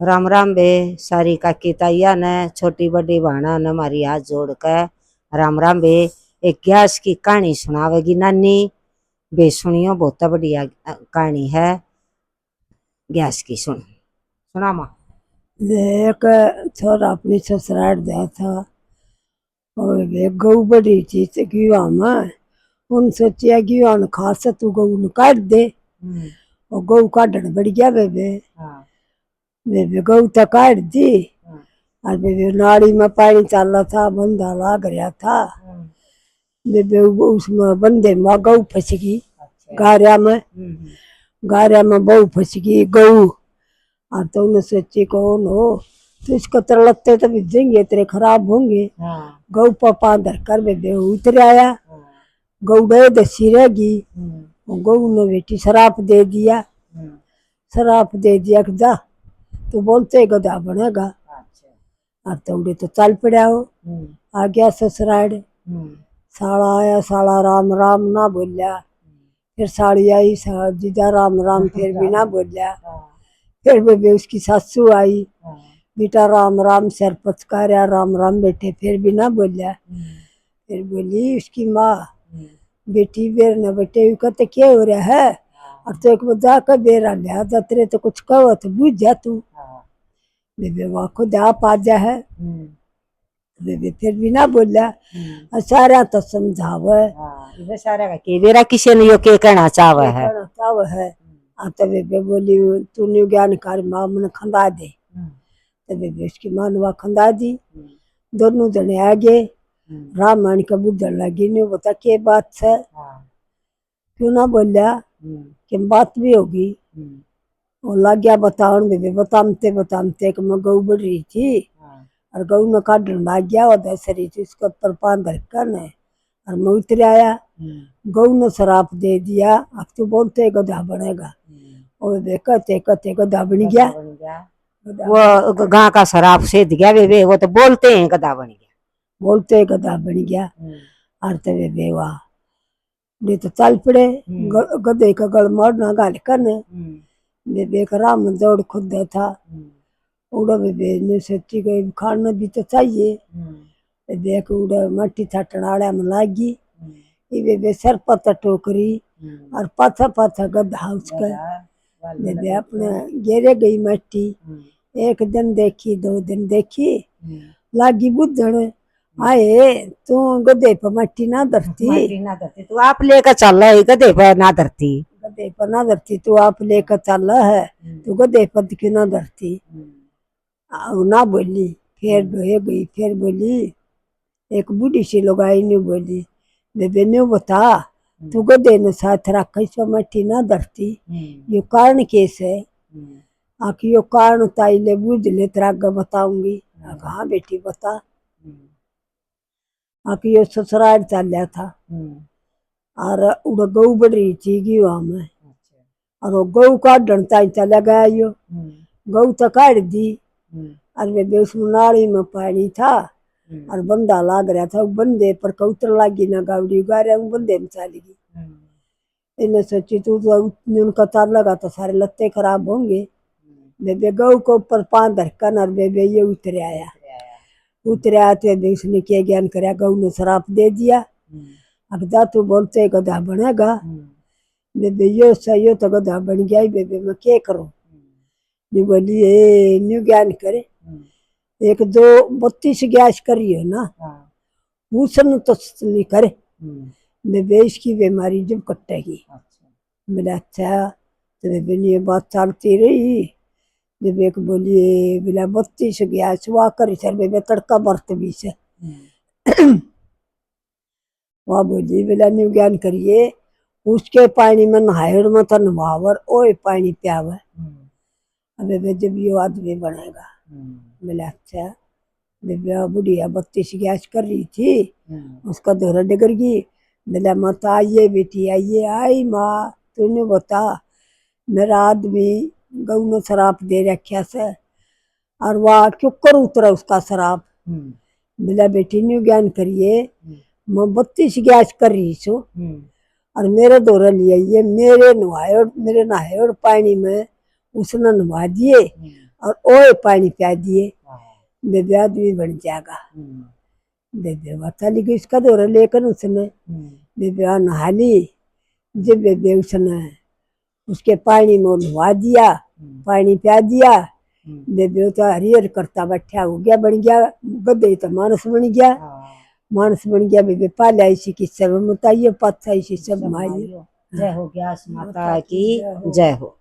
राम राम बे सारी काकी ताइया ने छोटी बड़ी भाणा ने हमारी हाथ जोड़ कर राम राम बे। एक गैस की कहानी सुनावेगी नानी बे, सुनियो बहुत बढ़िया कहानी है गैस की। सुना माँ। एक छोरा अपनी ससुराल गया था और वे गऊ बड़ी थी गीवा में। उन सोचिया गीवा ने खास तू गऊ ने काट दे और गऊ काटन बढ़ गया वे गऊ तो काट दी। और वे नाड़ी में पानी चल था, बंधा लाग रहा था। वे उसमें बंदे में गऊ फंस गई गारिया में बहू फंस गई गऊ। और तो उन्हें सोची कौन हो तो इसको तेरे लगते तो भिजेंगे तेरे खराब होंगे। गऊ पापा धर कर वे उतर आया। गऊ गए दसी रहेगी। गऊ ने बेटी शराप दे दिया। शराप दे दिया कि जा तो बोलते गधा बनेगा। और तो उड़े तो चल पड़ा हो। आ गया ससुराल। साला आया, साला राम राम ना बोलिया। फिर साड़ी आई, जीजा राम राम फिर भी ना बोलिया। फिर बेबे उसकी सासू आई, बेटा राम राम सिर पचकारिया राम राम बेटे, फिर भी ना बोलिया। फिर बोली उसकी माँ, बेटी बेर न बेटे कहते क्या हो रहा है। और तो एक बजा कर बेरा लिया जा तेरे तो कुछ कहो तो बुझ जा तू। बेबे वहाँ खुद आप आ जा है। बेबे फिर भी ना बोलिया। सारा तो समझावे सारा का के बेरा किसी ने यो के कहना चाहवे है। तो बेबे बोली तूने ज्ञान कर माँ मन खंदा दे। तो बेबे उसकी माँ ने वहाँ खंदा दी। दोनों जने आ गए। रामायण का बुद्धन लगी नहीं बता के बात है क्यों ना बोलिया कि बात भी होगी। वो लग गया बताओ बेबे बतामते बतामते मैं गऊ बढ़ रही थी और गऊ में काटन लग गया और दसरी थी उसके ऊपर पान धरकर ने और मैं उतर आया। गऊ ने शराप दे दिया अब तू बोलते गधा बनेगा। और कहते कहते गधा बन गया। वो गां का शराब से गया बेबे, वो तो बोलते हैं गधा बन गया। बोलते गधा बन गया। और तो बेबे वाह नहीं तो चल पड़े गधे का गल मारना गाल करने। बेबे का राम दौड़ खुद था। उड़ा बेबे ने सोची गई खाना भी तो चाहिए। बेबे को उड़ा मट्टी छाटन आड़ा में लागी। बेबे सर पता टोकरी और पाथा पाथा गधा उसका। बेबे अपने घेरे गई मट्टी। एक दिन देखी, दो दिन देखी, लागी बुद्धन आए तू गधे पर मट्टी ना धरती। तू आप लेकर चल रही गधे पर ना धरती। गधे पर ना धरती तू आप लेकर चल है तू गधे पर क्यों ना धरती। ना बोली। फिर गई फिर बोली एक बूढ़ी सी लुगाई ने बोली बेबे ने बता तू गधे ने साथ रख इसमें मट्टी ना धरती ये कारण कैस है। आखिर यो कारण ताई ले बुझ ले तेरा आगे बताऊंगी। हाँ बेटी बता। आखिर यो ससुराल चल था और उड़ गऊ बढ़ रही थी गीवा में और वो गऊ काटन ताई चला गया। यो गऊ तो काट दी और वे उसमें नाड़ी में पानी था और बंदा लाग रहा था। बंदे पर कौतर लागी ना गावड़ी गारे बंदे में चली गई। इन्हें सोची तू तो उनका तार लगा तो सारे लत्ते खराब होंगे। बेबे गऊ को ऊपर पान धरकर और बेबे ये उतर आया। तो उसने क्या ज्ञान कराया गऊ ने शराप दे दिया। अब जा तू बोलते गधा बनेगा। बेबे यो सही हो तो गधा बन गया। बेबे मैं क्या करूं नहीं बोली न्यू ज्ञान करे। एक जो 32 गैस करी है ना उसने तो नहीं करे। बेबे इसकी बीमारी जब कटेगी। मेरा अच्छा तो बेबे ने ये बात चलती रही। बेबे को बोलिए बिना 32 गैस हुआ करी सर बेबे तड़का बरत भी से वहाँ बोलिए बिना न्यू ज्ञान करिए उसके पानी में नहाड़ में तो नहावर ओ पानी प्यावे। बेबे जब यो आदमी बनेगा। बोले अच्छा। बेबे बुढ़िया 32 गैस कर रही थी उसका दोहरा डगर गई। बोला मत आइए बेटी आइए। आई माँ तूने बता मेरा आदमी गऊ ने शराप दे रखा से और वह क्यों कर उतरा उसका शराप। बोला बेटी न्यू ज्ञान करिए मैं 32 गैस कर रही छू और मेरे दोहरा लिया ये मेरे नहाए और पानी में उसने नहा दिए और ओए पानी पिया दिए। बेबे आदमी बन जाएगा। बेबे चली गई उसका दौरा लेकर उसने। बेबे नहा ली। जब बेबे उसने उसके पानी में नहा दिया, पानी पिया दिया। बेबे तो हरियर करता बैठा हो गया, बन गया गधे तो मानस बन गया। मानस बन गया। बेबे पाला इसी की सब बताइए, पत्ता इसी सब माइयो। जय हो, ग्यास माता की जय हो।